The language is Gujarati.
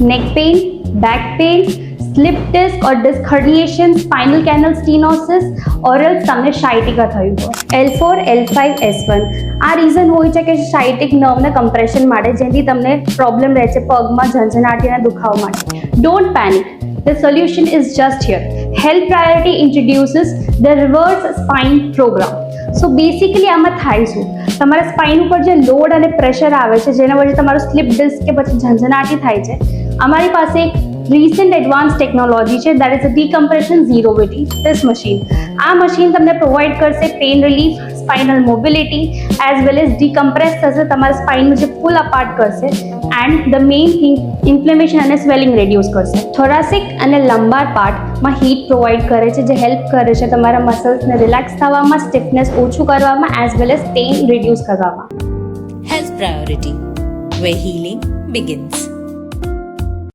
neck pain, back pain, slip disc or disc herniation, spinal canal stenosis, or else તમને sciatica થયું હોય. L4, L5, S1 આ રીઝન હોય છે કે sciatic nerve ને કમ્પ્રેશન માટે, જેથી તમને પ્રોબ્લેમ રહે છે પગમાં ઝંઝનાટીના દુખાવા માટે. Don't panic. The solution is just here. Health Priority introduces the reverse spine program. So basically આમાં થાય શું, તમારા સ્પાઇન ઉપર જે લોડ અને પ્રેશર આવે છે જેના વચ્ચે તમારું સ્લીપ ડિસ્ક કે પછી ઝંઝનાટી થાય છે, અમારી પાસે એક રિસન્ટ એડવાન્સ ટેકનોલોજી છે, that is a decompression zero gravity this machine. આ મશીન તમને પ્રોવાઈડ કરશે pain relief, spinal mobility as well as decompress થશે તમારા સ્પાઇનનું જે પુલ અપાર્ટ કરશે, and the main thing inflammation અને સ્વેલિંગ રેડ્યુસ કરશે. થોરાસિક અને લંબાર પાર્ટમાં હીટ પ્રોવાઈડ કરે છે, જે હેલ્પ કરે છે તમારા મસલ્સને રિલેક્સ થવામાં, સ્ટિફનેસ ઓછું કરવામાં as well as pain reduce કરવામાં. Health Priority, where healing begins.